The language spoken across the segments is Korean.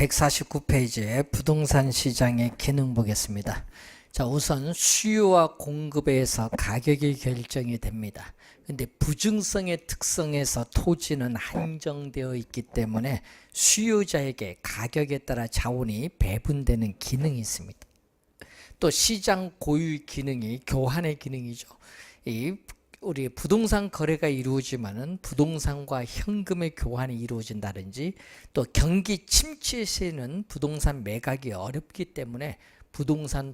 149페이지에 부동산 시장의 기능 보겠습니다. 자, 우선 수요와 공급에 의해서 가격이 결정이 됩니다. 근데 부증성의 특성에서 토지는 한정되어 있기 때문에 수요자에게 가격에 따라 자원이 배분되는 기능이 있습니다. 또 시장 고유 기능이 교환의 기능이죠. 우리 부동산 거래가 이루어지면은 부동산과 현금의 교환이 이루어진다든지, 또 경기 침체 시에는 부동산 매각이 어렵기 때문에 부동산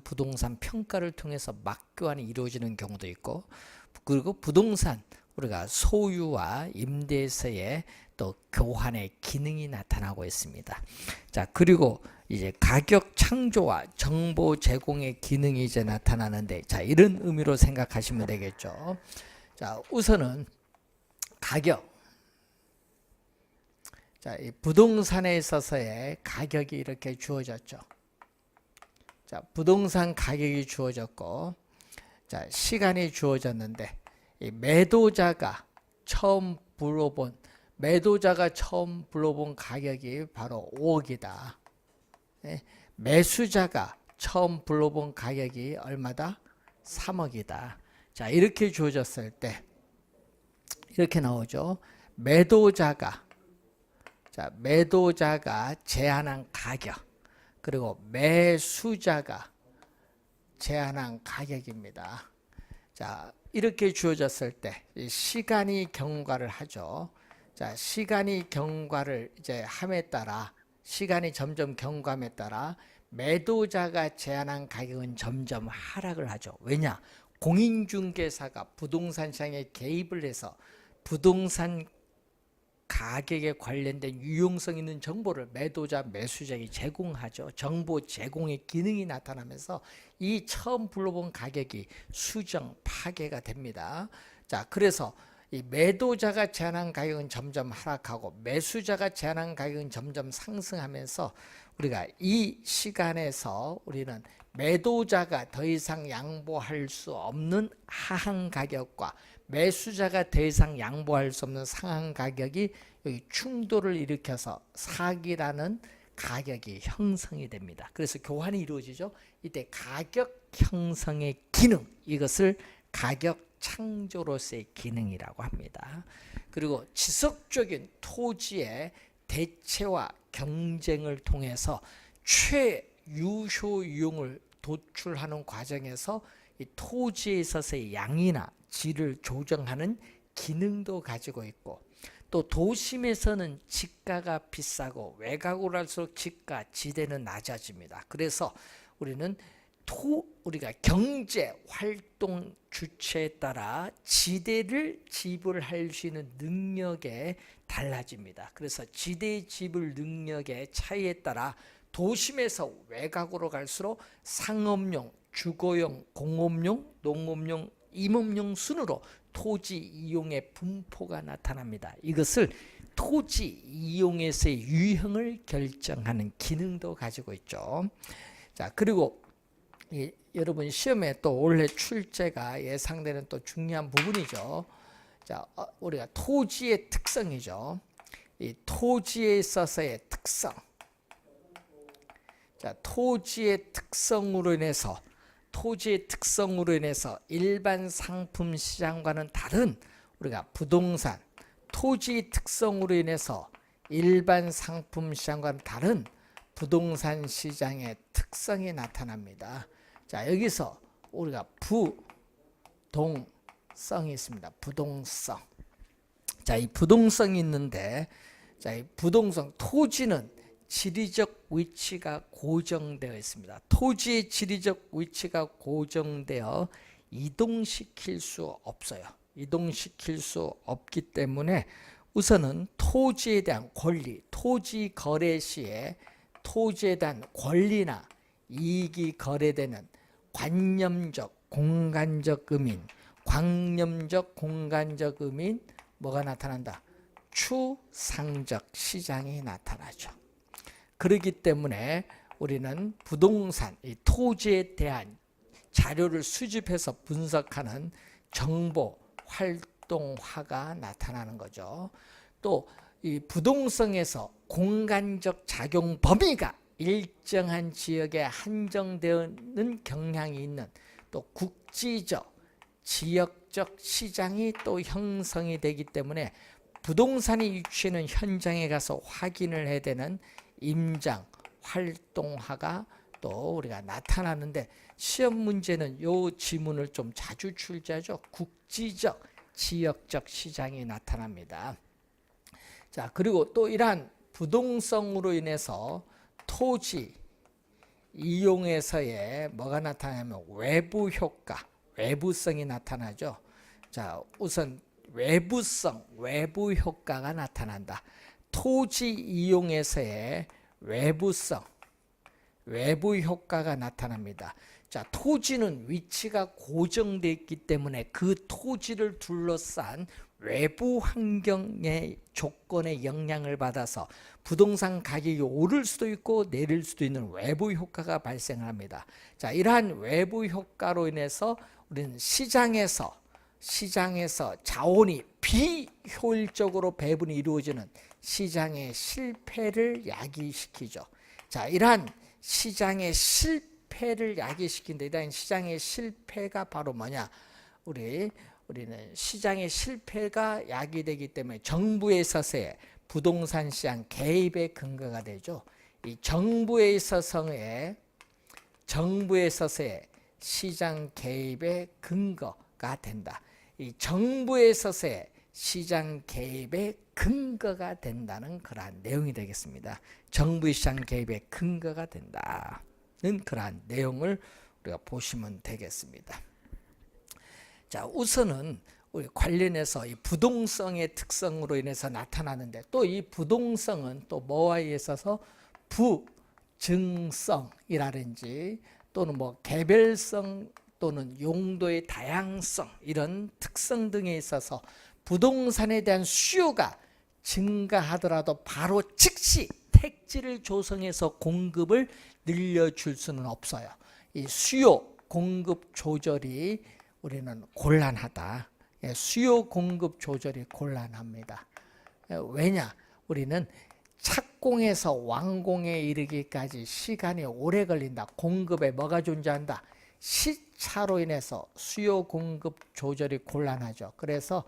평가를 통해서 막교환이 이루어지는 경우도 있고, 그리고 부동산 우리가 소유와 임대에서의 또 교환의 기능이 나타나고 있습니다. 자, 그리고 이제 가격 창조와 정보 제공의 기능이 이제 나타나는데, 자, 이런 의미로 생각하시면 되겠죠. 자, 우선은 가격. 자, 이 부동산에 있어서의 가격이 이렇게 주어졌죠. 자, 부동산 가격이 주어졌고, 자, 시간이 주어졌는데, 이 매도자가 처음 불러본 가격이 바로 5억이다. 네? 매수자가 처음 불러본 가격이 얼마다? 3억이다. 자, 이렇게 주어졌을 때 이렇게 나오죠. 매도자가 제한한 가격, 그리고 매수자가 제한한 가격입니다. 자, 이렇게 주어졌을 때 시간이 경과를 하죠. 자, 시간이 경과를 이제 함에 따라, 시간이 점점 경과함에 따라 매도자가 제한한 가격은 점점 하락을 하죠. 왜냐? 공인중개사가 부동산 시장에 개입을 해서 부동산 가격에 관련된 유용성 있는 정보를 매도자, 매수자에게 제공하죠. 정보 제공의 기능이 나타나면서 이 처음 불러본 가격이 수정, 파괴가 됩니다. 자, 그래서 이 매도자가 제한한 가격은 점점 하락하고 매수자가 제한한 가격은 점점 상승하면서 우리가 이 시간에서 우리는 매도자가 더 이상 양보할 수 없는 하한 가격과 매수자가 더 이상 양보할 수 없는 상한 가격이 여기 충돌을 일으켜서 사기라는 가격이 형성이 됩니다. 그래서 교환이 이루어지죠. 이때 가격 형성의 기능, 이것을 가격 창조로서의 기능이라고 합니다. 그리고 지속적인 토지의 대체와 경쟁을 통해서 최유효율을 도출하는 과정에서 이 토지에 있어서의 양이나 질을 조정하는 기능도 가지고 있고, 또 도심에서는 지가가 비싸고 외곽으로 갈수록 지가, 지대는 낮아집니다. 그래서 우리는 우리가 경제 활동 주체에 따라 지대를 지불할 수 있는 능력에 달라집니다. 그래서 지대 지불 능력의 차이에 따라 도심에서 외곽으로 갈수록 상업용, 주거용, 공업용, 농업용, 임업용 순으로 토지 이용의 분포가 나타납니다. 이것을 토지 이용에서의 유형을 결정하는 기능도 가지고 있죠. 자, 그리고 여러분 시험에 또 올해 출제가 예상되는 또 중요한 부분이죠. 자, 우리가 토지의 특성이죠. 이 토지에 있어서의 특성. 자, 토지의 특성으로 인해서 일반 상품 시장과는 다른 우리가 부동산, 토지 특성으로 인해서 일반 상품 시장과는 다른 부동산 시장의 특성이 나타납니다. 자, 여기서 우리가 부동성이 있습니다. 부동성. 자, 이 부동성이 있는데, 자, 이 부동성, 토지는 지리적 위치가 고정되어 있습니다. 토지의 지리적 위치가 고정되어 이동시킬 수 없어요. 이동시킬 수 없기 때문에 우선은 토지에 대한 권리, 토지 거래 시에 토지에 대한 권리나 이익이 거래되는 관념적 공간적 의민, 광념적 공간적 의민, 뭐가 나타난다? 추상적 시장이 나타나죠. 그렇기 때문에 우리는 부동산, 이 토지에 대한 자료를 수집해서 분석하는 정보 활동화가 나타나는 거죠. 또 이 부동성에서 공간적 작용 범위가 일정한 지역에 한정되는 경향이 있는 또 국지적, 지역적 시장이 또 형성이 되기 때문에 부동산이 위치하는 현장에 가서 확인을 해야 되는 임장, 활동화가 또 우리가 나타나는데 시험 문제는 요 지문을 좀 자주 출제하죠. 국지적, 지역적 시장이 나타납니다. 자, 그리고 또 이러한 부동성으로 인해서 토지 이용에서의 뭐가 나타나냐면 외부 효과, 외부성이 나타나죠. 자, 우선 외부성, 외부 효과가 나타난다. 토지 이용에서의 외부성, 외부 효과가 나타납니다. 자, 토지는 위치가 고정되어 있기 때문에 그 토지를 둘러싼 외부 환경의 조건에 영향을 받아서 부동산 가격이 오를 수도 있고 내릴 수도 있는 외부 효과가 발생합니다. 자, 이러한 외부 효과로 인해서 우리는 시장에서 자원이 비효율적으로 배분이 이루어지는 시장의 실패를 야기시키죠. 자, 이러한 시장의 실패를 야기시킨다. 이러한 시장의 실패가 바로 뭐냐? 우리는 시장의 실패가 야기되기 때문에 정부에 있어서의 부동산 시장 개입의 근거가 되죠. 이 정부에 있어서의 시장 개입의 근거가 된다. 이 정부에 있어서의 시장 개입의 근거가 된다는 그러한 내용이 되겠습니다. 정부의 시장 개입의 근거가 된다는 그러한 내용을 우리가 보시면 되겠습니다. 자, 우선은 우리 관련해서 이 부동성의 특성으로 인해서 나타나는데 또 이 부동성은 또 뭐와 있어서 부증성이라든지 또는 뭐 개별성 또는 용도의 다양성 이런 특성 등에 있어서 부동산에 대한 수요가 증가하더라도 바로 즉시 택지를 조성해서 공급을 늘려줄 수는 없어요. 이 수요 공급 조절이 우리는 곤란하다. 수요 공급 조절이 곤란합니다. 왜냐? 우리는 착공에서 완공에 이르기까지 시간이 오래 걸린다. 공급에 뭐가 존재한다? 시차로 인해서 수요 공급 조절이 곤란하죠. 그래서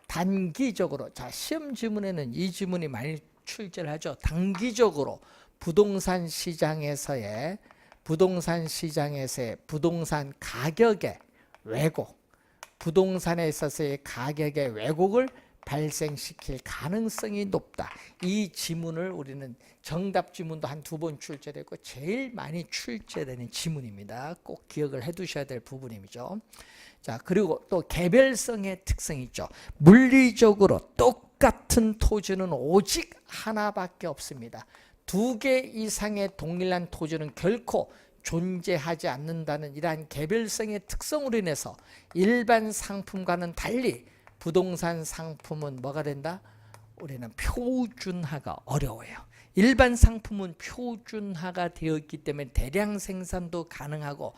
단기적으로, 자, 시험 지문에는 이 지문이 많이 출제를 하죠. 단기적으로 부동산 시장에서의 부동산 가격의 왜곡, 부동산에 있어서의 가격의 왜곡을 발생시킬 가능성이 높다. 이 지문을 우리는 정답 지문도 한 2번 출제되고 제일 많이 출제되는 지문입니다. 꼭 기억을 해 두셔야 될 부분이죠. 자, 그리고 또 개별성의 특성이 있죠. 물리적으로 똑같은 토지는 오직 하나밖에 없습니다. 2개 이상의 동일한 토지는 결코 존재하지 않는다는 이러한 개별성의 특성으로 인해서 일반 상품과는 달리 부동산 상품은 뭐가 된다? 우리는 표준화가 어려워요. 일반 상품은 표준화가 되어 있기 때문에 대량 생산도 가능하고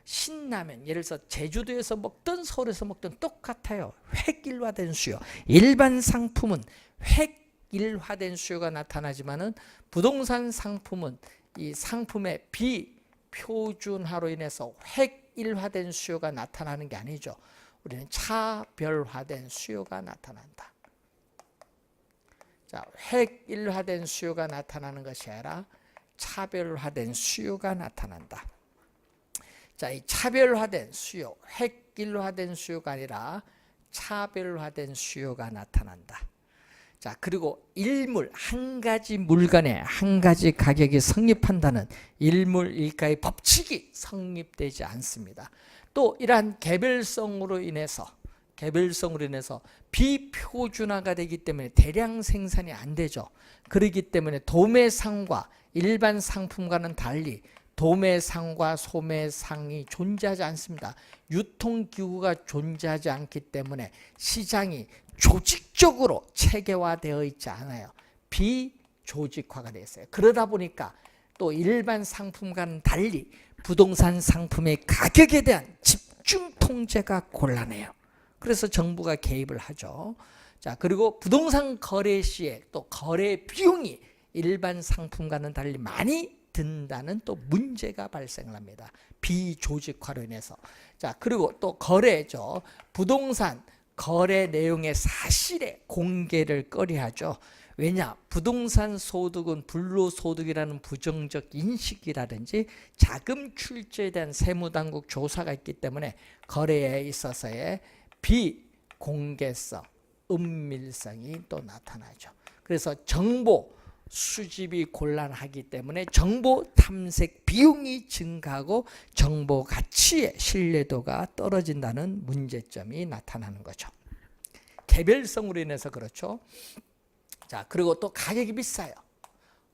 신라면, 예를 들어서 제주도에서 먹든 서울에서 먹든 똑같아요. 획일화된 수요. 일반 상품은 획일화된 수요가 나타나지만은 부동산 상품은 이 상품의 비표준화로 인해서 획일화된 수요가 나타나는 게 아니죠. 우리는 차별화된 수요가 나타난다. 자, 획일화된 수요가 나타나는 것이 아니라 차별화된 수요가 나타난다. 자, 이 차별화된 수요, 획일화된 수요가 아니라 차별화된 수요가 나타난다. 자, 그리고 일물, 한 가지 물건에 한 가지 가격이 성립한다는 일물일가의 법칙이 성립되지 않습니다. 또 이러한 개별성으로 인해서 비표준화가 되기 때문에 대량 생산이 안 되죠. 그렇기 때문에 도매상과 일반 상품과는 달리 도매상과 소매상이 존재하지 않습니다. 유통기구가 존재하지 않기 때문에 시장이 조직적으로 체계화되어 있지 않아요. 비조직화가 되어 있어요. 그러다 보니까 또 일반 상품과는 달리 부동산 상품의 가격에 대한 집중 통제가 곤란해요. 그래서 정부가 개입을 하죠. 자, 그리고 부동산 거래 시에 또 거래 비용이 일반 상품과는 달리 많이 든다는 또 문제가 발생을 합니다. 비조직화로 인해서. 자, 그리고 또 거래죠. 부동산 거래 내용의 사실의 공개를 꺼려하죠. 왜냐? 부동산 소득은 불로소득이라는 부정적 인식이라든지 자금 출처에 대한 세무당국 조사가 있기 때문에 거래에 있어서의 비공개성, 은밀성이 또 나타나죠. 그래서 정보 수집이 곤란하기 때문에 정보 탐색 비용이 증가하고 정보 가치의 신뢰도가 떨어진다는 문제점이 나타나는 거죠. 개별성으로 인해서 그렇죠. 자, 그리고 또 가격이 비싸요.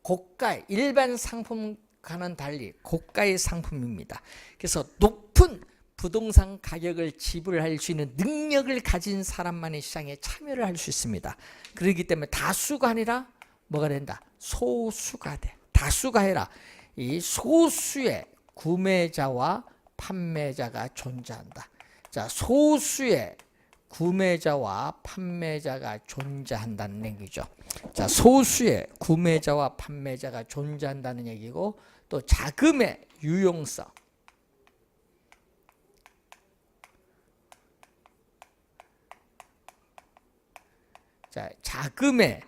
고가의 일반 상품과는 달리 고가의 상품입니다. 그래서 높은 부동산 가격을 지불할 수 있는 능력을 가진 사람만이 시장에 참여를 할 수 있습니다. 그렇기 때문에 다수가 아니라 뭐가 된다? 소수가 돼. 다수가 아니라 이 소수의 구매자와 판매자가 존재한다. 자, 소수의 구매자와 판매자가 존재한다는 얘기죠. 자, 소수의 구매자와 판매자가 존재한다는 얘기고, 또 자금의 유용성. 자, 자금의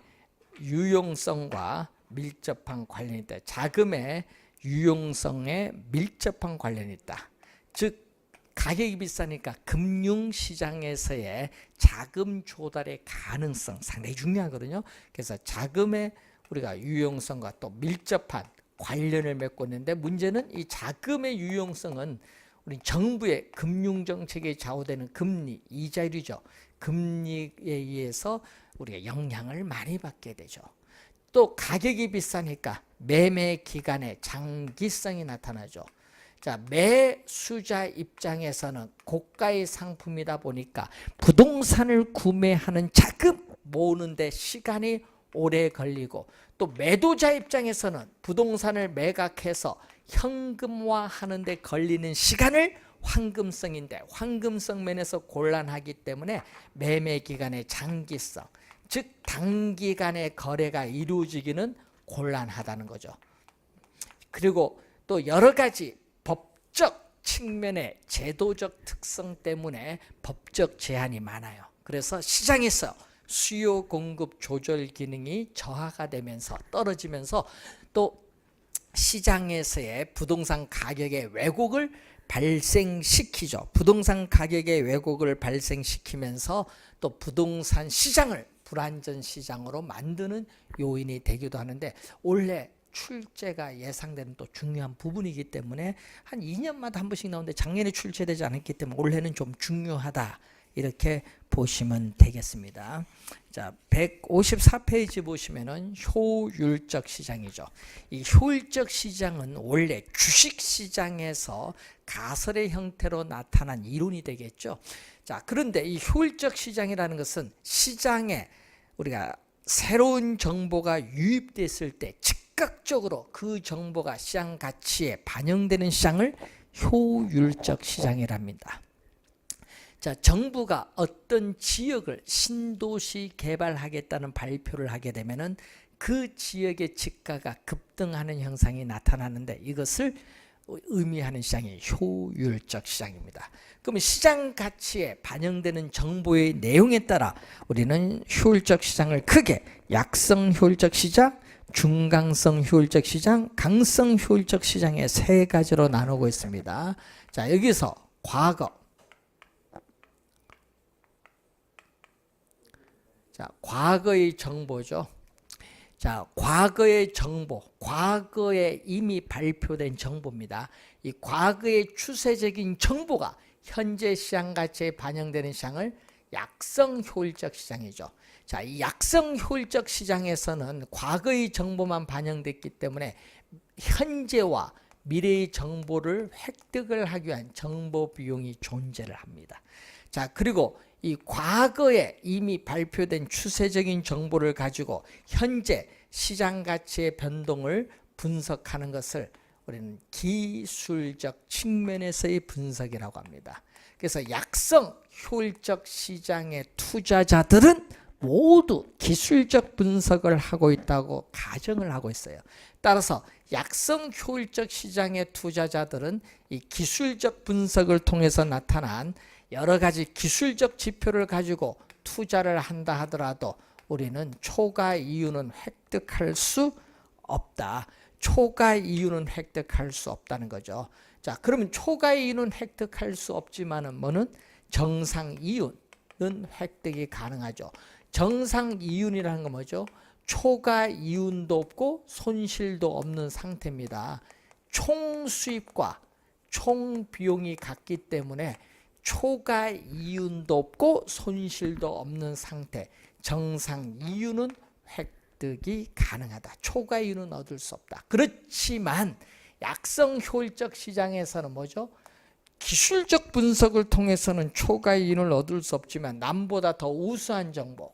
유용성과 밀접한 관련이 있다. 자금의 유용성에 밀접한 관련이 있다. 즉 가격이 비싸니까 금융시장에서의 자금 조달의 가능성 상당히 중요하거든요. 그래서 자금의 우리가 유용성과 또 밀접한 관련을 맺고 있는데, 문제는 이 자금의 유용성은 우리 정부의 금융정책에 좌우되는 금리, 이자율이죠. 금리에 의해서 우리가 영향을 많이 받게 되죠. 또 가격이 비싸니까 매매 기간의 장기성이 나타나죠. 자, 매수자 입장에서는 고가의 상품이다 보니까 부동산을 구매하는 자금 모으는데 시간이 오래 걸리고, 또 매도자 입장에서는 부동산을 매각해서 현금화하는 데 걸리는 시간을 황금성인데, 황금성 면에서 곤란하기 때문에 매매 기간의 장기성, 즉 단기간에 거래가 이루어지기는 곤란하다는 거죠. 그리고 또 여러 가지 법적 측면의 제도적 특성 때문에 법적 제한이 많아요. 그래서 시장에서 수요 공급 조절 기능이 저하가 되면서 떨어지면서 또 시장에서의 부동산 가격의 왜곡을 발생시키죠. 부동산 가격의 왜곡을 발생시키면서 또 부동산 시장을 불안전 시장으로 만드는 요인이 되기도 하는데, 올해 출제가 예상되는 또 중요한 부분이기 때문에 한 2년마다 한 번씩 나오는데 작년에 출제되지 않았기 때문에 올해는 좀 중요하다, 이렇게 보시면 되겠습니다. 자, 154페이지 보시면은 효율적 시장이죠. 이 효율적 시장은 원래 주식 시장에서 가설의 형태로 나타난 이론이 되겠죠. 자, 그런데 이 효율적 시장이라는 것은 시장에 우리가 새로운 정보가 유입됐을 때 즉각적으로 그 정보가 시장 가치에 반영되는 시장을 효율적 시장이랍니다. 자, 정부가 어떤 지역을 신도시 개발하겠다는 발표를 하게 되면은 그 지역의 집가가 급등하는 현상이 나타나는데, 이것을 의미하는 시장이 효율적 시장입니다. 그러면 시장 가치에 반영되는 정보의 내용에 따라 우리는 효율적 시장을 크게 약성 효율적 시장, 중강성 효율적 시장, 강성 효율적 시장의 세 가지로 나누고 있습니다. 자, 여기서 과거의 정보죠. 자, 과거의 정보, 과거에 이미 발표된 정보입니다. 이 과거의 추세적인 정보가 현재 시장 가치에 반영되는 시장을 약성 효율적 시장이죠. 자, 이 약성 효율적 시장에서는 과거의 정보만 반영됐기 때문에 현재와 미래의 정보를 획득을 하기 위한 정보 비용이 존재를 합니다. 자, 그리고 이 과거에 이미 발표된 추세적인 정보를 가지고 현재 시장 가치의 변동을 분석하는 것을 우리는 기술적 측면에서의 분석이라고 합니다. 그래서 약성 효율적 시장의 투자자들은 모두 기술적 분석을 하고 있다고 가정을 하고 있어요. 따라서 약성 효율적 시장의 투자자들은 이 기술적 분석을 통해서 나타난 여러 가지 기술적 지표를 가지고 투자를 한다 하더라도 우리는 초과 이윤은 획득할 수 없다. 초과 이윤은 획득할 수 없다는 거죠. 자, 그러면 초과 이윤은 획득할 수 없지만은 뭐는 정상 이윤은 획득이 가능하죠. 정상 이윤이라는 건 뭐죠? 초과 이윤도 없고 손실도 없는 상태입니다. 총 수입과 총 비용이 같기 때문에 초과 이윤도 없고 손실도 없는 상태, 정상 이윤은 획득이 가능하다. 초과 이윤은 얻을 수 없다. 그렇지만 약성 효율적 시장에서는 뭐죠? 기술적 분석을 통해서는 초과 이윤을 얻을 수 없지만 남보다 더 우수한 정보,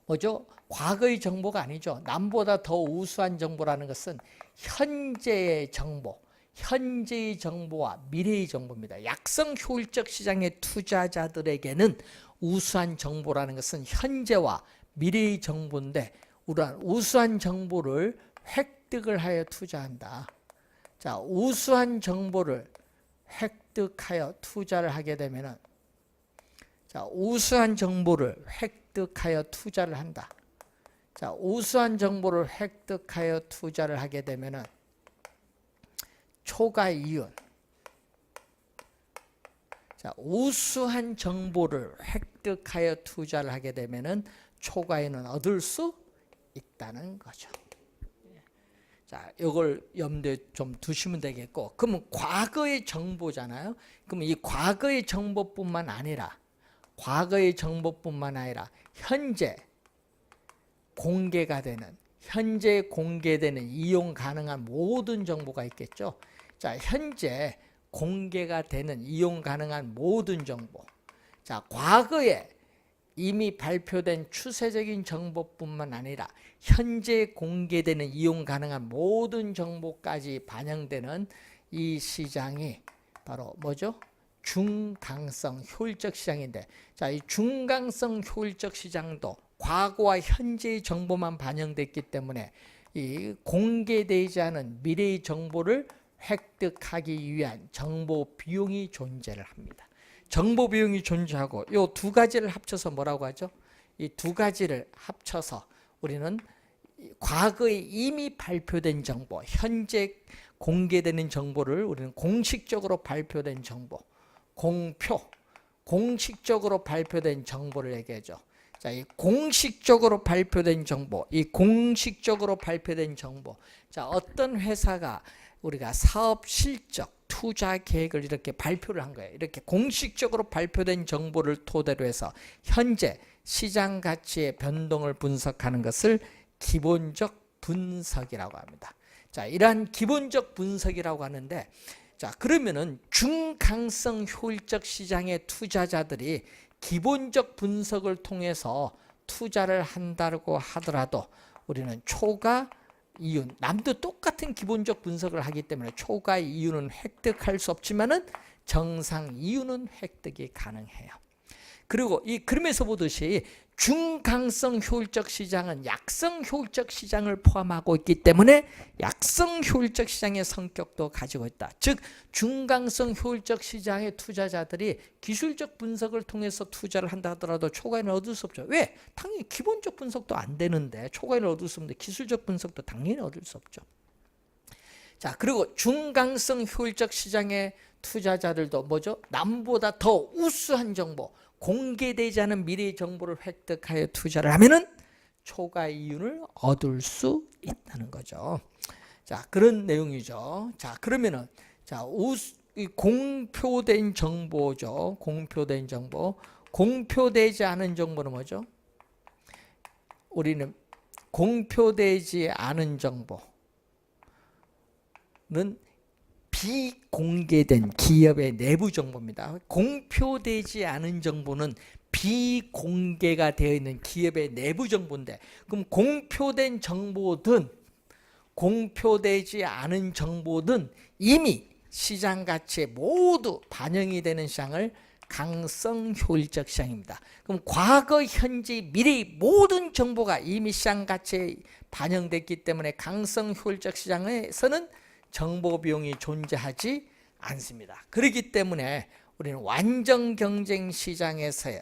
뭐죠? 과거의 정보가 아니죠. 남보다 더 우수한 정보라는 것은 현재의 정보, 현재의 정보와 미래의 정보입니다. 약성 효율적 시장의 투자자들에게는 우수한 정보라는 것은 현재와 미래의 정보인데 우리는 우수한 정보를 획득을 하여 투자한다. 자, 우수한 정보를 획득하여 투자를 하게 되면은, 자, 우수한 정보를 획득하여 투자를 한다. 자, 우수한 정보를 획득하여 투자를 하게 되면은 초과 이윤. 자, 우수한 정보를 획득하여 투자를 하게 되면은 초과 이윤은 얻을 수 있다는 거죠. 자, 이걸 염두에 좀 두시면 되겠고, 그러면 과거의 정보잖아요. 그러면 이 과거의 정보뿐만 아니라 현재 공개되는 이용 가능한 모든 정보가 있겠죠. 자, 현재 공개가 되는 이용 가능한 모든 정보. 자, 과거에 이미 발표된 추세적인 정보뿐만 아니라 현재 공개되는 이용 가능한 모든 정보까지 반영되는 이 시장이 바로 뭐죠? 중강성 효율적 시장인데, 자, 이 중강성 효율적 시장도 과거와 현재의 정보만 반영됐기 때문에 이 공개되지 않은 미래의 정보를 획득하기 위한 정보 비용이 존재를 합니다. 정보 비용이 존재하고 이 두 가지를 합쳐서 뭐라고 하죠? 이 두 가지를 합쳐서 우리는 과거에 이미 발표된 정보, 현재 공개되는 정보를 우리는 공식적으로 발표된 정보, 공식적으로 발표된 정보를 얘기하죠. 자, 이 공식적으로 발표된 정보, 자, 어떤 회사가 우리가 사업 실적, 투자 계획을 이렇게 발표를 한 거예요. 이렇게 공식적으로 발표된 정보를 토대로 해서 현재 시장 가치의 변동을 분석하는 것을 기본적 분석이라고 합니다. 자, 이러한 기본적 분석이라고 하는데, 자, 그러면은 중강성 효율적 시장의 투자자들이 기본적 분석을 통해서 투자를 한다고 하더라도 우리는 초과 이윤, 남도 똑같은 기본적 분석을 하기 때문에 초과 이윤은 획득할 수 없지만은 정상 이윤은 획득이 가능해요. 그리고 이 그림에서 보듯이 중강성 효율적 시장은 약성 효율적 시장을 포함하고 있기 때문에 약성 효율적 시장의 성격도 가지고 있다. 즉 중강성 효율적 시장의 투자자들이 기술적 분석을 통해서 투자를 한다 하더라도 초과이익을 얻을 수 없죠. 왜? 당연히 기본적 분석도 안 되는데 초과이익을 얻을 수 없는데 기술적 분석도 당연히 얻을 수 없죠. 자, 그리고 중강성 효율적 시장의 투자자들도 뭐죠? 남보다 더 우수한 정보, 공개되지 않은 미래의 정보를 획득하여 투자를 하면은 초과 이윤을 얻을 수 있다는 거죠. 자, 그런 내용이죠. 자, 그러면은 이 공표된 정보죠. 공표된 정보. 공표되지 않은 정보는 뭐죠? 우리는 공표되지 않은 정보는 비공개된 기업의 내부 정보입니다. 공표되지 않은 정보는 비공개가 되어 있는 기업의 내부 정보인데, 그럼 공표된 정보든 공표되지 않은 정보든 이미 시장 가치에 모두 반영이 되는 시장을 강성 효율적 시장입니다. 그럼 과거, 현재, 미래의 모든 정보가 이미 시장 가치에 반영됐기 때문에 강성 효율적 시장에서는 정보 비용이 존재하지 않습니다. 그렇기 때문에 우리는 완전 경쟁 시장에서요,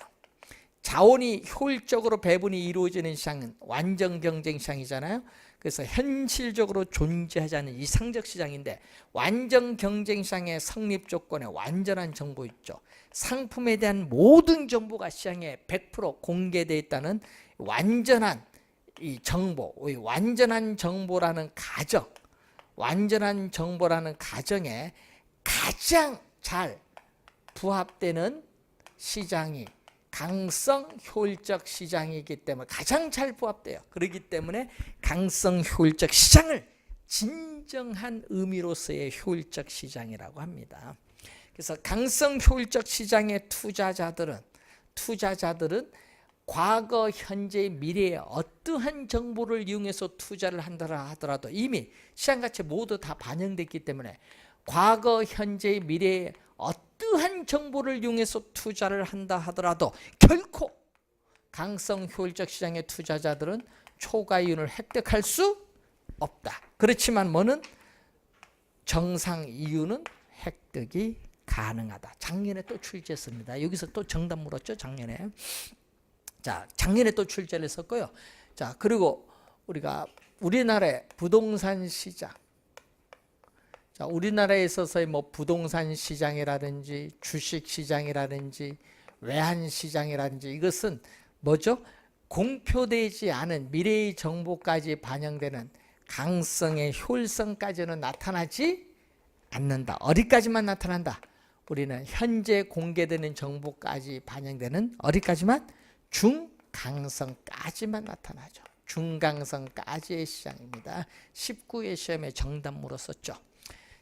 자원이 효율적으로 배분이 이루어지는 시장은 완전 경쟁 시장이잖아요. 그래서 현실적으로 존재하지 않는 이상적 시장인데, 완전 경쟁 시장의 성립 조건에 완전한 정보 있죠. 상품에 대한 모든 정보가 시장에 100% 공개되어 있다는 완전한 이 정보, 이 완전한 정보라는 가정, 완전한 정보라는 가정에 가장 잘 부합되는 시장이 강성 효율적 시장이기 때문에 가장 잘 부합돼요. 그렇기 때문에 강성 효율적 시장을 진정한 의미로서의 효율적 시장이라고 합니다. 그래서 강성 효율적 시장의 투자자들은 과거, 현재, 미래의 어떠한 정보를 이용해서 투자를 한다 하더라도 이미 시장 가치 모두 다 반영됐기 때문에 과거, 현재, 미래의 어떠한 정보를 이용해서 투자를 한다 하더라도 결코 강성 효율적 시장의 투자자들은 초과이윤을 획득할 수 없다. 그렇지만 뭐는 정상 이윤은 획득이 가능하다. 작년에 또 출제했습니다. 여기서 또 정답 물었죠, 작년에. 자, 작년에 또 출제를 했었고요. 자, 그리고 우리가 우리나라의 부동산 시장, 자, 우리나라에 있어서의 뭐 부동산 시장이라든지 주식 시장이라든지 외환 시장이라든지 이것은 뭐죠? 공표되지 않은 미래의 정보까지 반영되는 강성의 효율성까지는 나타나지 않는다. 어디까지만 나타난다? 우리는 현재 공개되는 정보까지 반영되는 어디까지만? 중강성까지만 나타나죠. 중강성까지의 시장입니다. 19회 시험에 정답 물었었죠.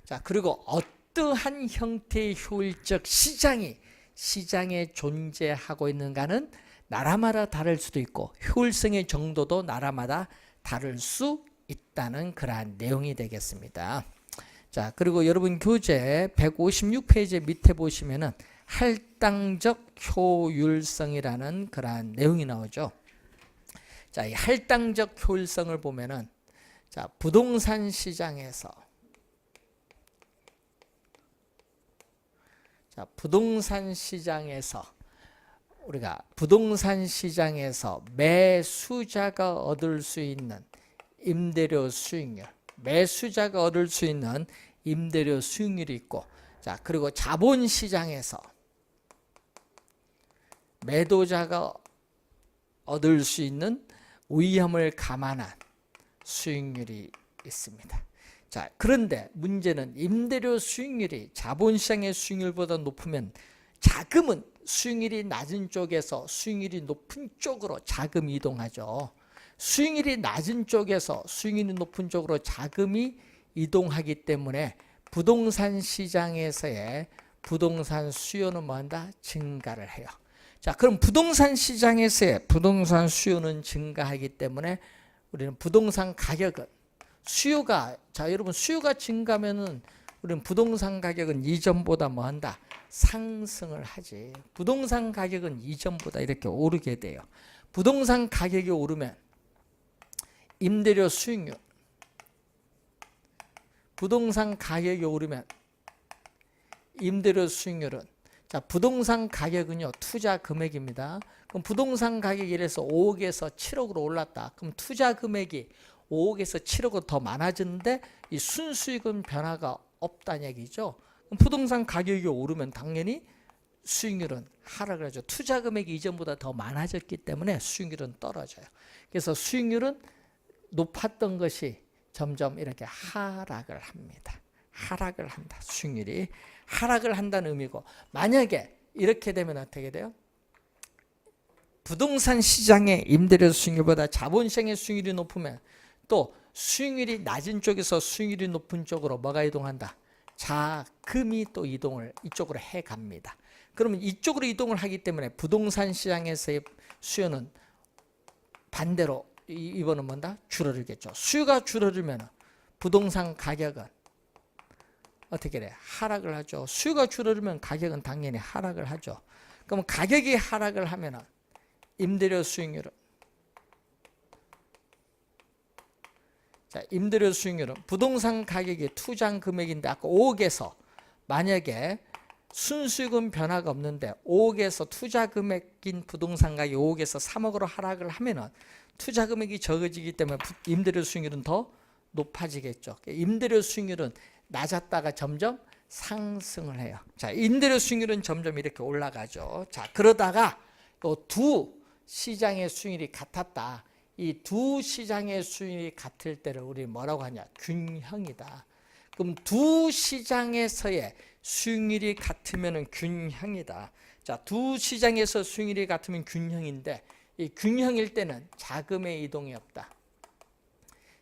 자, 그리고 어떠한 형태의 효율적 시장이 시장에 존재하고 있는가는 나라마다 다를 수도 있고 효율성의 정도도 나라마다 다를 수 있다는 그러한 내용이 되겠습니다. 자, 그리고 여러분 교재 156페이지 밑에 보시면은 할당적 효율성이라는 그러한 내용이 나오죠. 자, 이 할당적 효율성을 보면은 자, 부동산 시장에서 우리가 부동산 시장에서 매수자가 얻을 수 있는 임대료 수익률, 매수자가 얻을 수 있는 임대료 수익률이 있고, 자, 그리고 자본 시장에서 매도자가 얻을 수 있는 위험을 감안한 수익률이 있습니다. 자, 그런데 문제는 임대료 수익률이 자본시장의 수익률보다 높으면 자금은 수익률이 낮은 쪽에서 수익률이 높은 쪽으로 자금이 이동하죠. 수익률이 낮은 쪽에서 수익률이 높은 쪽으로 자금이 이동하기 때문에 부동산 시장에서의 부동산 수요는 뭐한다? 증가를 해요. 자, 그럼 부동산 시장에서의 부동산 수요는 증가하기 때문에 우리는 부동산 가격은 수요가, 자, 여러분 수요가 증가하면은 우리는 부동산 가격은 이전보다 뭐한다? 상승을 하지. 부동산 가격은 이전보다 이렇게 오르게 돼요. 부동산 가격이 오르면 임대료 수익률, 부동산 가격이 오르면 임대료 수익률은, 자, 부동산 가격은요 투자 금액입니다. 그럼 부동산 가격이 이래서 5억에서 7억으로 올랐다. 그럼 투자 금액이 5억에서 7억으로 더 많아지는데 이 순수익은 변화가 없다는 얘기죠. 그럼 부동산 가격이 오르면 당연히 수익률은 하락을 하죠. 투자 금액이 이전보다 더 많아졌기 때문에 수익률은 떨어져요. 그래서 수익률은 높았던 것이 점점 이렇게 하락을 합니다. 하락을 한다. 수익률이 하락을 한다는 의미고, 만약에 이렇게 되면 어떻게 돼요? 부동산 시장의 임대료 수익률보다 자본시장의 수익률이 높으면 또 수익률이 낮은 쪽에서 수익률이 높은 쪽으로 뭐가 이동한다? 자금이 또 이동을 이쪽으로 해갑니다. 그러면 이쪽으로 이동을 하기 때문에 부동산 시장에서의 수요는 반대로 이번은 뭔다? 줄어들겠죠. 수요가 줄어들면 부동산 가격은 어떻게 돼? 하락을 하죠. 수요가 줄어들면 가격은 당연히 하락을 하죠. 그럼 가격이 하락을 하면은 임대료 수익률은, 자, 임대료 수익률은 부동산 가격이 투자 금액인데 아까 5억에서 만약에 순수익은 변화가 없는데 5억에서 투자 금액인 부동산 가격이 5억에서 3억으로 하락을 하면은 투자 금액이 적어지기 때문에 임대료 수익률은 더 높아지겠죠. 임대료 수익률은 낮았다가 점점 상승을 해요. 자, 임대료 수익률은 점점 이렇게 올라가죠. 자, 그러다가 또 두 시장의 수익률이 같았다. 이 두 시장의 수익률이 같을 때를 우리 뭐라고 하냐? 균형이다. 그럼 두 시장에서의 수익률이 같으면 균형이다. 자, 두 시장에서 수익률이 같으면 균형인데 이 균형일 때는 자금의 이동이 없다.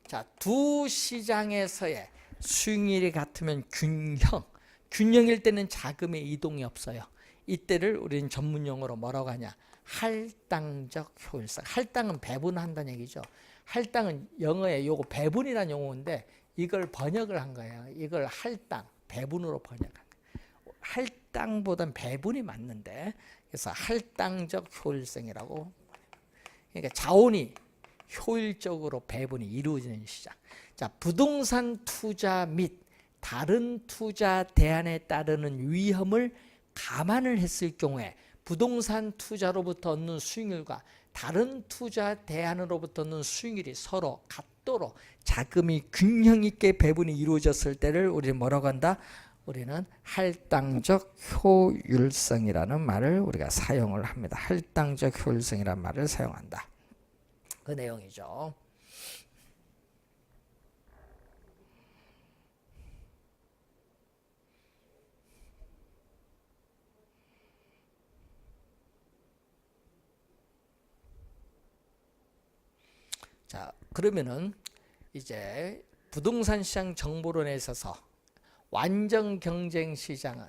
자, 두 시장에서의 수익률이 같으면 균형일 때는 자금의 이동이 없어요. 이때를 우리는 전문 용어로 뭐라고 하냐? 할당적 효율성. 할당은 배분한다는 얘기죠. 할당은 영어에 요거 배분이라는 용어인데 이걸 번역을 한 거예요. 이걸 할당, 배분으로 번역한 거예요. 할당보단 배분이 맞는데 그래서 할당적 효율성이라고. 그러니까 자원이 효율적으로 배분이 이루어지는 시장. 자, 부동산 투자 및 다른 투자 대안에 따르는 위험을 감안을 했을 경우에 부동산 투자로부터 얻는 수익률과 다른 투자 대안으로부터 얻는 수익률이 서로 같도록 자금이 균형 있게 배분이 이루어졌을 때를 우리는 뭐라고 한다? 우리는 할당적 효율성이라는 말을 우리가 사용을 합니다. 할당적 효율성이라는 말을 사용한다. 그 내용이죠. 자, 그러면은 이제 부동산 시장 정보론에 있어서 완전 경쟁 시장은,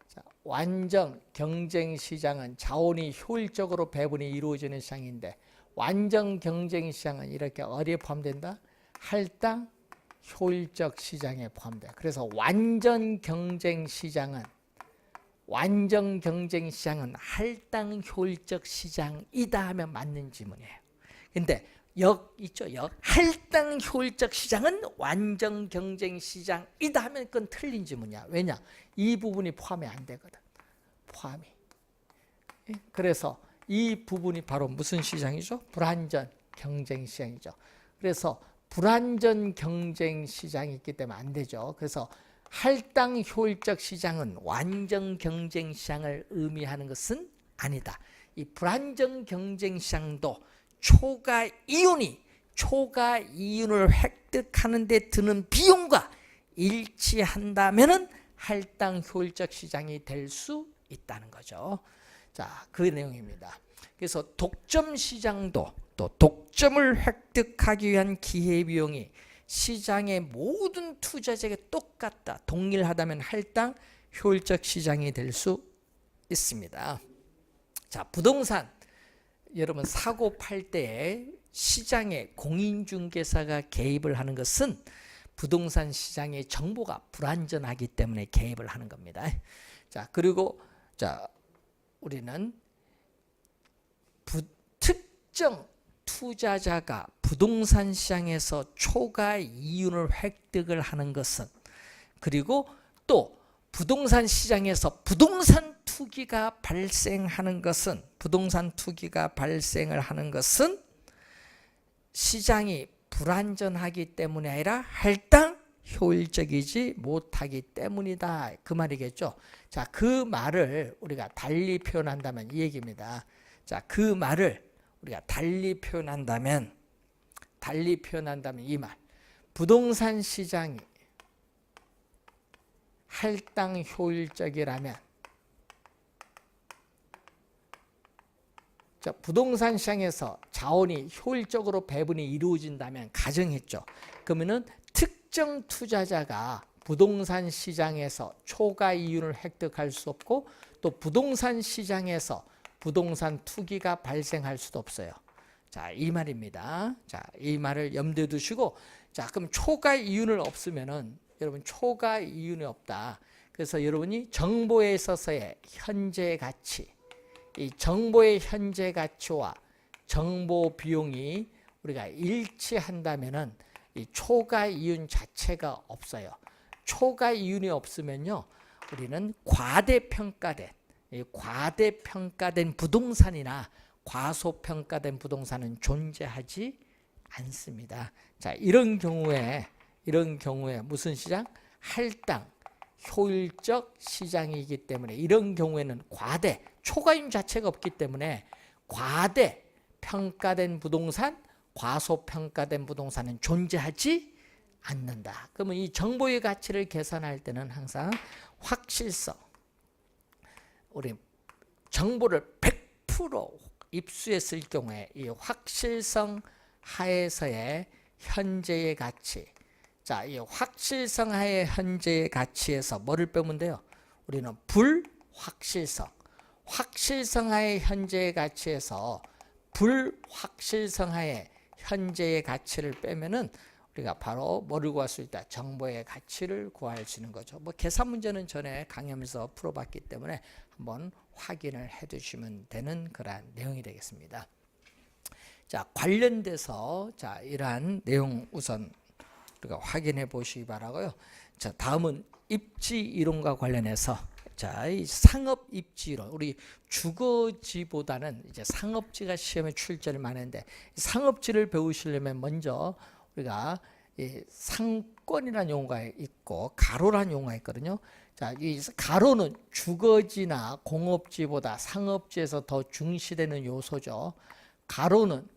자, 완전 경쟁 시장은 자원이 효율적으로 배분이 이루어지는 시장인데 완전 경쟁 시장은 이렇게 어디에 포함된다? 할당 효율적 시장에 포함돼. 그래서 완전 경쟁 시장은 할당 효율적 시장이다 하면 맞는 지문이에요. 근데 있죠. 할당 효율적 시장은 완전 경쟁 시장이다 하면 그건 틀린 지문이야. 왜냐? 이 부분이 포함이 안 되거든. 포함이. 그래서 이 부분이 바로 무슨 시장이죠? 불완전 경쟁 시장이죠. 그래서 불완전 경쟁 시장이 있기 때문에 안 되죠. 그래서 할당 효율적 시장은 완전 경쟁 시장을 의미하는 것은 아니다. 이 불완전 경쟁 시장도 초과 이윤을 획득하는 데 드는 비용과 일치한다면은 할당 효율적 시장이 될 수 있다는 거죠. 자, 그 내용입니다. 그래서 독점 시장도 또 독점을 획득하기 위한 기회비용이 시장의 모든 투자자에게 똑같다, 동일하다면 할당 효율적 시장이 될 수 있습니다. 자, 부동산 여러분 사고 팔 때에 시장에 공인중개사가 개입을 하는 것은 부동산 시장의 정보가 불완전하기 때문에 개입을 하는 겁니다. 자, 그리고 자, 우리는 특정 투자자가 부동산 시장에서 초과 이윤을 획득을 하는 것은, 그리고 또 부동산 시장에서 부동산 투기가 발생하는 것은, 시장이 불완전하기 때문이 아니라 할당 효율적이지 못하기 때문이다, 그 말이겠죠. 자, 그 말을 우리가 달리 표현한다면 이 얘기입니다. 자, 그 말을 우리가 달리 표현한다면 이 말. 부동산 시장이 할당 효율적이라면, 자, 부동산 시장에서 자원이 효율적으로 배분이 이루어진다면 가정했죠. 그러면은 특정 투자자가 부동산 시장에서 초과 이윤을 획득할 수 없고 또 부동산 시장에서 부동산 투기가 발생할 수도 없어요. 자, 이 말입니다. 자, 이 말을 염두에 두시고, 자, 그럼 초과 이윤을 없으면은 여러분 초과 이윤이 없다. 그래서 여러분이 정보에 있어서의 현재 가치, 이 정보의 현재 가치와 정보 비용이 우리가 일치한다면은 이 초과 이윤 자체가 없어요. 초과 이윤이 없으면요, 우리는 과대평가된 부동산이나 과소평가된 부동산은 존재하지 않습니다. 자, 이런 경우에 무슨 시장? 할당, 효율적 시장이기 때문에 이런 경우에는 초과이윤 자체가 없기 때문에 과대평가된 부동산, 과소평가된 부동산은 존재하지 않는다. 그러면 이 정보의 가치를 계산할 때는 항상 확실성, 우리 정보를 100% 입수했을 경우에 이 확실성 하에서의 현재의 가치, 자, 이 확실성 하의 현재의 가치에서 뭐를 빼면 돼요? 우리는 불확실성, 확실성 하의 현재의 가치에서 불확실성 하의 현재의 가치를 빼면은 우리가 바로 뭐를 구할 수 있다? 정보의 가치를 구할 수 있는 거죠. 뭐 계산 문제는 전에 강의하면서 풀어봤기 때문에 한번 확인을 해 두시면 되는 그러한 내용이 되겠습니다. 자, 관련돼서 자, 이러한 내용 우선 우리가 확인해 보시기 바라고요. 자, 다음은 입지 이론과 관련해서, 자, 이 상업 입지 이론, 우리 주거지보다는 이제 상업지가 시험에 출제를 많은데, 상업지를 배우시려면 먼저 우리가 이 상권이라는 용어가 있고 가로라는 용어가 있거든요. 자, 이 가로는 주거지나 공업지보다 상업지에서 더 중시되는 요소죠. 가로는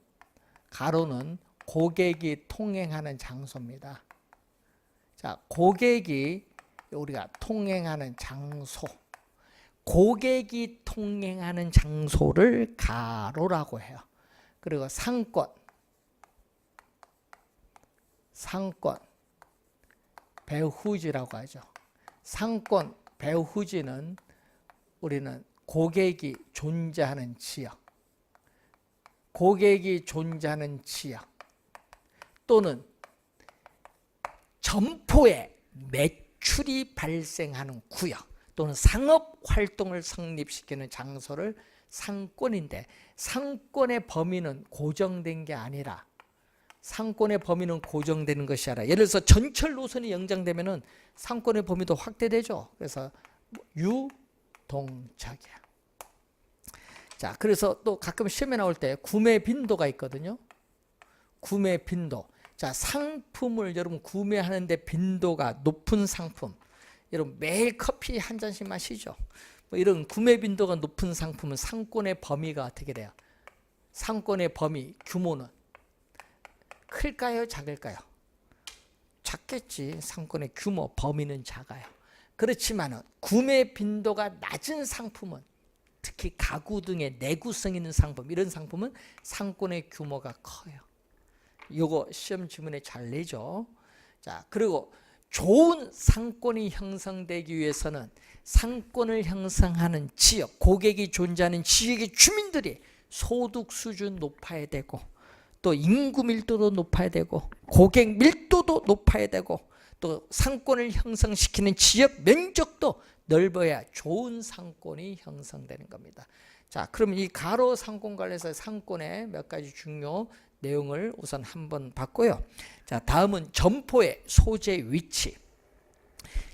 고객이 통행하는 장소입니다. 자, 고객이 우리가 통행하는 장소, 고객이 통행하는 장소를 가로라고 해요. 그리고 상권, 배후지라고 하죠. 상권, 배후지는 우리는 고객이 존재하는 지역, 또는 점포에 매출이 발생하는 구역, 또는 상업 활동을 성립시키는 장소를 상권인데, 상권의 범위는 고정된 게 아니라, 고정되는 것이 아니라, 예를 들어서 전철 노선이 연장되면은 상권의 범위도 확대되죠. 그래서 유동적이야. 자, 그래서 또 가끔 시험에 나올 때 구매 빈도가 있거든요. 구매 빈도. 자, 상품을 여러분 구매하는데 빈도가 높은 상품, 여러분 매일 커피 한 잔씩 마시죠. 뭐 이런 구매 빈도가 높은 상품은 상권의 범위가 어떻게 돼요? 상권의 범위, 규모는 클까요? 작을까요? 작겠지. 상권의 규모, 범위는 작아요. 그렇지만 구매 빈도가 낮은 상품은, 특히 가구 등의 내구성 있는 상품, 이런 상품은 상권의 규모가 커요. 요거 시험 지문에 잘 내죠. 자, 그리고 좋은 상권이 형성되기 위해서는 상권을 형성하는 지역, 고객이 존재하는 지역의 주민들이 소득 수준 높아야 되고, 또 인구 밀도도 높아야 되고, 고객 밀도도 높아야 되고, 또 상권을 형성시키는 지역 면적도 넓어야 좋은 상권이 형성되는 겁니다. 자, 그럼 이 가로 상권 관련해서 상권의 몇 가지 중요 내용을 우선 한번 봤고요. 자, 다음은 점포의 소재 위치.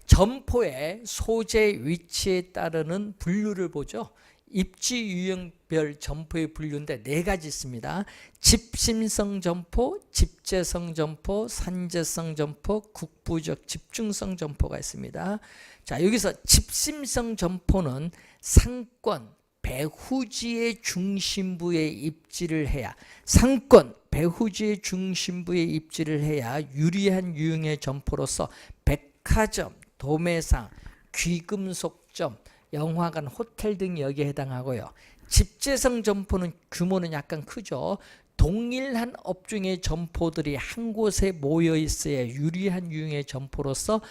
점포의 소재 위치에 따르는 분류를 보죠. 입지 유형별 점포의 분류인데 네 가지 있습니다. 집심성 점포, 집재성 점포, 산재성 점포, 국부적 집중성 점포가 있습니다. 자, 여기서 집심성 점포는 상권, 배후지의 중심부에 입지를 해야, 상권, 배후지의 중심부에 입지를 해야 유리한 유형의 점포로서 백화점, 도매상, 귀금속점, 영화관, 호텔 등이 여기에 해당하고요. 집재성 점포는 규모는 약간 크죠. 동일한 업종의 점포들이 한 곳에 모여 있어야 유리한 유형의 점포로서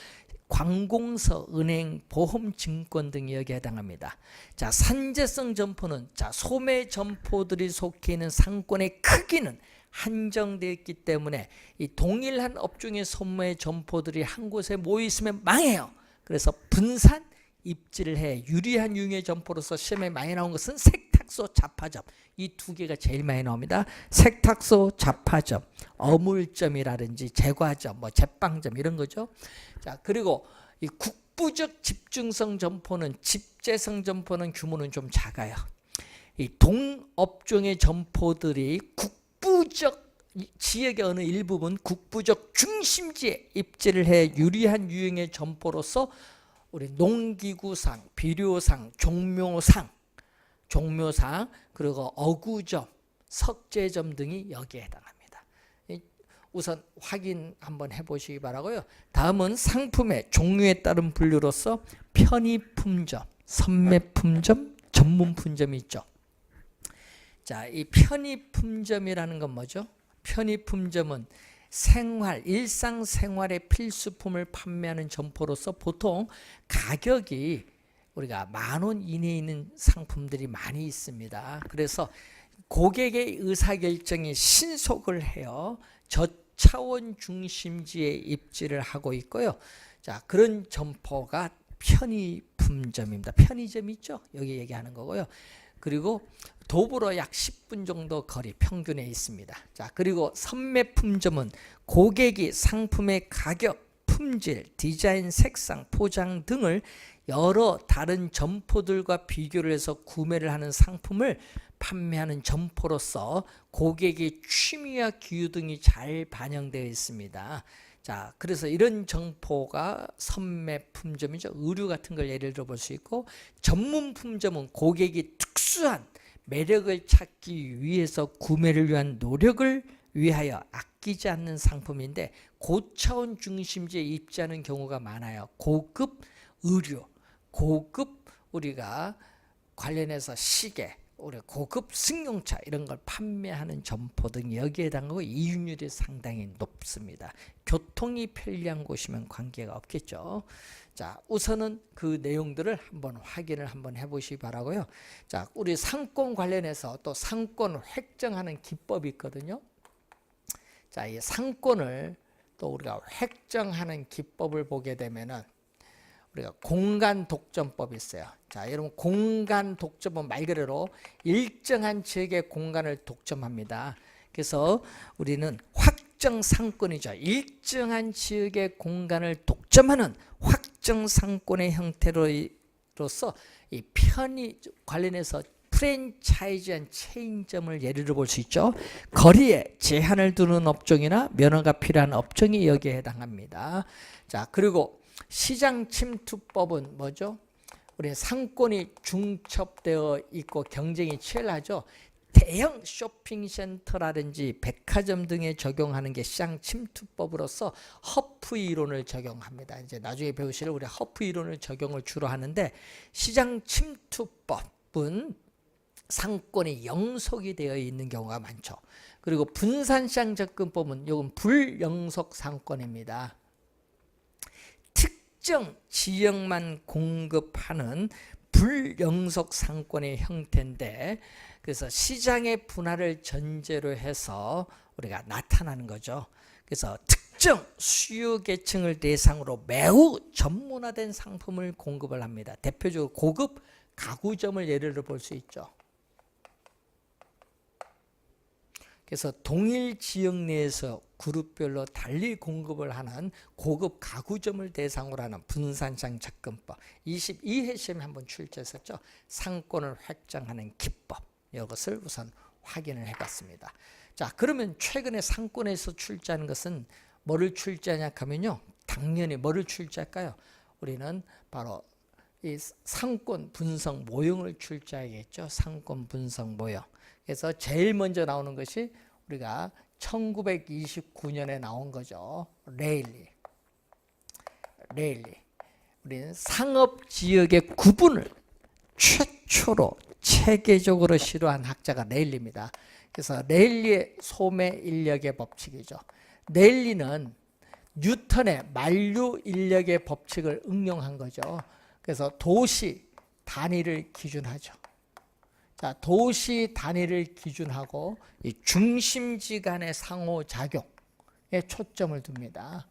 관공서, 은행, 보험, 증권 등이 여기에 해당합니다. 자, 산재성 점포는 자, 소매 점포들이 속해 있는 상권의 크기는 한정되어 있기 때문에 이 동일한 업종의 소매 점포들이 한 곳에 모여 있으면 망해요. 그래서 분산 입지를 해 유리한 유형의 점포로서 시험에 많이 나온 것은 색탁소, 자파점, 이 두 개가 제일 많이 나옵니다. 색탁소, 자파점, 어물점이라든지 제과점, 뭐 제빵점 이런 거죠. 자, 그리고 이 국부적 집중성 점포는, 집재성 점포는 규모는 좀 작아요. 이 동업종의 점포들이 국부적 지역의 어느 일부분 국부적 중심지에 입지를 해 유리한 유형의 점포로서 우리 농기구상, 비료상, 종묘상, 그리고 어구점, 석재점 등이 여기에 해당합니다. 우선 확인 한번 해보시기 바라고요. 다음은 상품의 종류에 따른 분류로서 편의품점, 선매품점, 전문품점이 있죠. 자, 이 편의품점이라는 건 뭐죠? 편의품점은 일상생활의 필수품을 판매하는 점포로서 보통 가격이 우리가 10,000원 이내에 있는 상품들이 많이 있습니다. 그래서 고객의 의사결정이 신속을 해요. 저차원 중심지에 입지를 하고 있고요. 자, 그런 점포가 편의품점입니다. 편의점 있죠? 여기 얘기하는 거고요. 그리고 도보로 약 10분 정도 거리 평균에 있습니다. 자, 그리고 선매품점은 고객이 상품의 가격, 품질, 디자인, 색상, 포장 등을 여러 다른 점포들과 비교를 해서 구매를 하는 상품을 판매하는 점포로서 고객의 취미와 기호 등이 잘 반영되어 있습니다. 자, 그래서 이런 점포가 선매품점이죠. 의류 같은 걸 예를 들어 볼 수 있고, 전문품점은 고객이 특수한 매력을 찾기 위해서 구매를 위한 노력을 위하여 아끼지 않는 상품인데 고차원 중심지에 입지하는 경우가 많아요. 고급 의류, 고급 우리가 관련해서 시계, 우리 고급 승용차 이런 걸 판매하는 점포 등이 여기에 해당하고 이윤율이 상당히 높습니다. 교통이 편리한 곳이면 관계가 없겠죠. 자, 우선은 그 내용들을 한번 확인을 한번 해보시기 바라고요. 자, 우리 상권 관련해서 또 상권 획정하는 기법이 있거든요. 자, 이 상권을 또 우리가 획정하는 기법을 보게 되면은 우리가 공간 독점법이 있어요. 자, 여러분 공간 독점은 말 그대로 일정한 지역의 공간을 독점합니다. 그래서 우리는 확정 상권이죠. 일정한 지역의 공간을 독점하는 확정 상권의 형태로서 이 편의 관련해서 프랜차이즈한 체인점을 예를 들어 볼 수 있죠. 거리에 제한을 두는 업종이나 면허가 필요한 업종이 여기에 해당합니다. 자, 그리고 시장 침투법은 뭐죠? 우리 상권이 중첩되어 있고 경쟁이 치열하죠. 대형 쇼핑센터라든지 백화점 등에 적용하는 게 시장 침투법으로서 허프 이론을 적용합니다. 이제 나중에 배우실 우리 허프 이론을 적용을 주로 하는데, 시장 침투법은 상권이 영속이 되어 있는 경우가 많죠. 그리고 분산시장 접근법은 이건 불영속 상권입니다. 특정 지역만 공급하는 불영속 상권의 형태인데, 그래서 시장의 분할을 전제로 해서 우리가 나타나는 거죠. 그래서 특정 수요 계층을 대상으로 매우 전문화된 상품을 공급을 합니다. 대표적으로 고급 가구점을 예를 들어 볼 수 있죠. 그래서 동일 지역 내에서 그룹별로 달리 공급을 하는 고급 가구점을 대상으로 하는 분산시장 접근법, 22회 시험에 한번 출제했었죠. 상권을 획정하는 기법, 이것을 우선 확인을 해봤습니다. 자, 그러면 최근에 상권에서 출제하는 것은 뭐를 출제하냐 하면요, 당연히 뭐를 출제할까요? 우리는 바로 이 상권 분석 모형을 출제하겠죠. 상권 분석 모형. 그래서 제일 먼저 나오는 것이 우리가 1929년에 나온 거죠. 레일리. 우리는 상업지역의 구분을 최초로 체계적으로 시도한 학자가 레일리입니다. 그래서 레일리의 소매 인력의 법칙이죠. 레일리는 뉴턴의 만류 인력의 법칙을 응용한 거죠. 그래서 도시 단위를 기준하죠. 자, 도시 단위를 기준하고 이 중심지 간의 상호작용에 초점을 둡니다.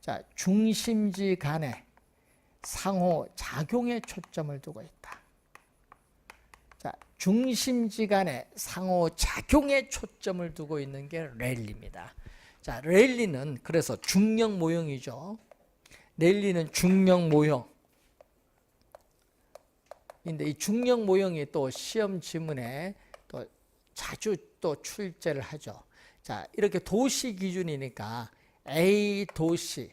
자, 중심지 간의 상호작용에 초점을 두고 있다. 자, 중심지 간의 상호작용에 초점을 두고 있는 게 랠리입니다. 자, 랠리는 그래서 중력 모형이죠. 랠리는 중력 모형. 근데 이 중력 모형이 또 시험 지문에 또 자주 또 출제를 하죠. 자, 이렇게 도시 기준이니까 A 도시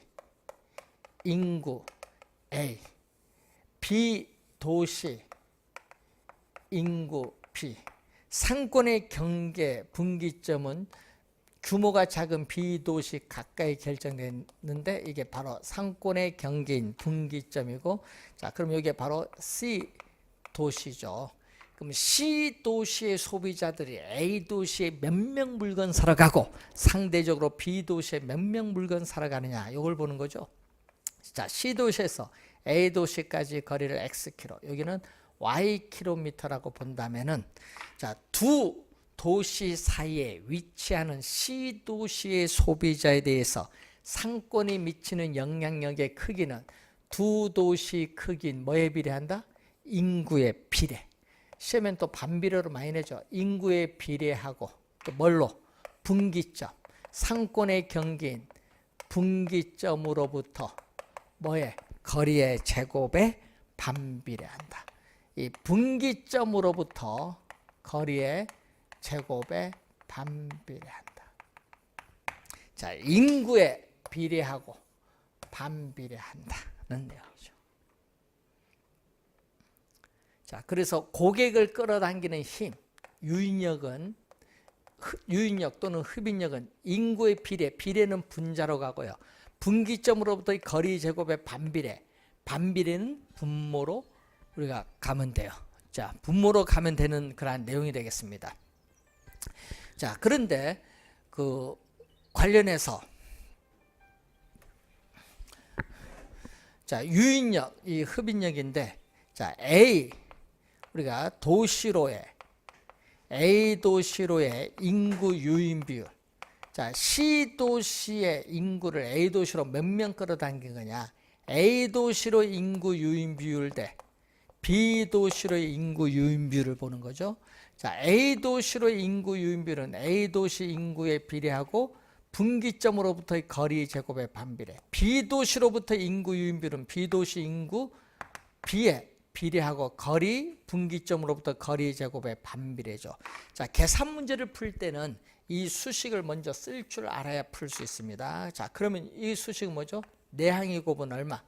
인구 A, B 도시 인구 B. 상권의 경계 분기점은 규모가 작은 B도시 가까이 결정됐는데 이게 바로 상권의 경계인 분기점이고, 자, 그럼 이게 바로 C 도시죠. 그럼 C 도시의 소비자들이 A 도시에 몇 명 물건 사러 가고 상대적으로 B 도시에 몇 명 물건 사러 가느냐, 이걸 보는 거죠. 자, C 도시에서 A 도시까지 거리를 X키로, 여기는 Y키로미터라고 본다면은, 자, 두 도시 사이에 위치하는 C 도시의 소비자에 대해서 상권이 미치는 영향력의 크기는 두 도시 크기인 뭐에 비례한다? 인구에 비례. 시험엔 또 반비례로 많이 내죠. 인구에 비례하고 또 뭘로? 분기점. 상권의 경계인 분기점으로부터 뭐에? 거리의 제곱에 반비례한다. 이 분기점으로부터 거리의 제곱에 반비례한다. 자, 인구에 비례하고 반비례한다는 내용이죠. 자, 그래서 고객을 끌어당기는 힘, 유인력 또는 흡인력은 인구의 비례는 분자로 가고요. 분기점으로부터의 거리 제곱의 반비례는 분모로 우리가 가면 돼요. 자, 분모로 가면 되는 그러한 내용이 되겠습니다. 자, 그런데 그 관련해서 자, 유인력, 이 흡인력인데, 자, 우리가 A 도시로의 인구 유인 비율. 자, C 도시의 인구를 A 도시로 몇 명 끌어당긴 거냐? A 도시로 인구 유인 비율 대 B 도시로의 인구 유인 비율을 보는 거죠. 자, A 도시로의 인구 유인 비율은 A 도시 인구에 비례하고 분기점으로부터의 거리 제곱의 반비례. B 도시로부터 인구 유인 비율은 B 도시 인구 B에 비례하고 거리 분기점으로부터 거리 제곱의 반비례죠. 자, 계산 문제를 풀 때는 이 수식을 먼저 쓸 줄 알아야 풀 수 있습니다. 자, 그러면 이 수식은 뭐죠? 내항의 곱은 얼마?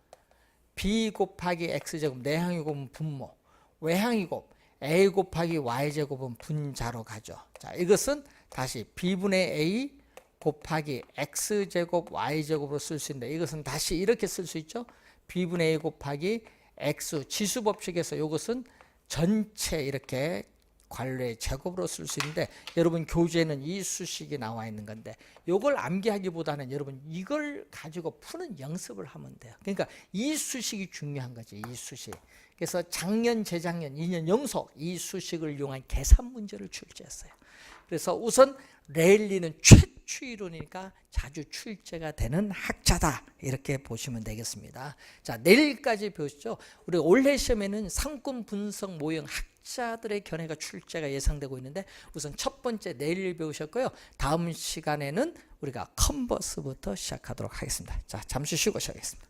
B 곱하기 X제곱, 내항의 곱은 분모, 외항의 곱 A 곱하기 Y제곱은 분자로 가죠. 자, 이것은 다시 B분의 A 곱하기 X제곱 Y제곱으로 쓸 수 있는데, 이것은 다시 이렇게 쓸 수 있죠. B분의 A 곱하기 X 지수법칙에서 이것은 전체 이렇게 관례의 제곱으로 쓸 수 있는데, 여러분 교재에는 이 수식이 나와 있는 건데, 이걸 암기하기보다는 여러분 이걸 가지고 푸는 연습을 하면 돼요. 그러니까 이 수식이 중요한 거지, 이 수식. 그래서 작년, 재작년, 2년 연속 이 수식을 이용한 계산 문제를 출제했어요. 그래서 우선 레일리는 최추이론이니까 자주 출제가 되는 학자다, 이렇게 보시면 되겠습니다. 자, 내일까지 배우시죠. 우리 올해 시험에는 상권 분석 모형 학자들의 견해가 출제가 예상되고 있는데, 우선 첫 번째 내일 배우셨고요. 다음 시간에는 우리가 컨버스부터 시작하도록 하겠습니다. 자, 잠시 쉬고 시작하겠습니다.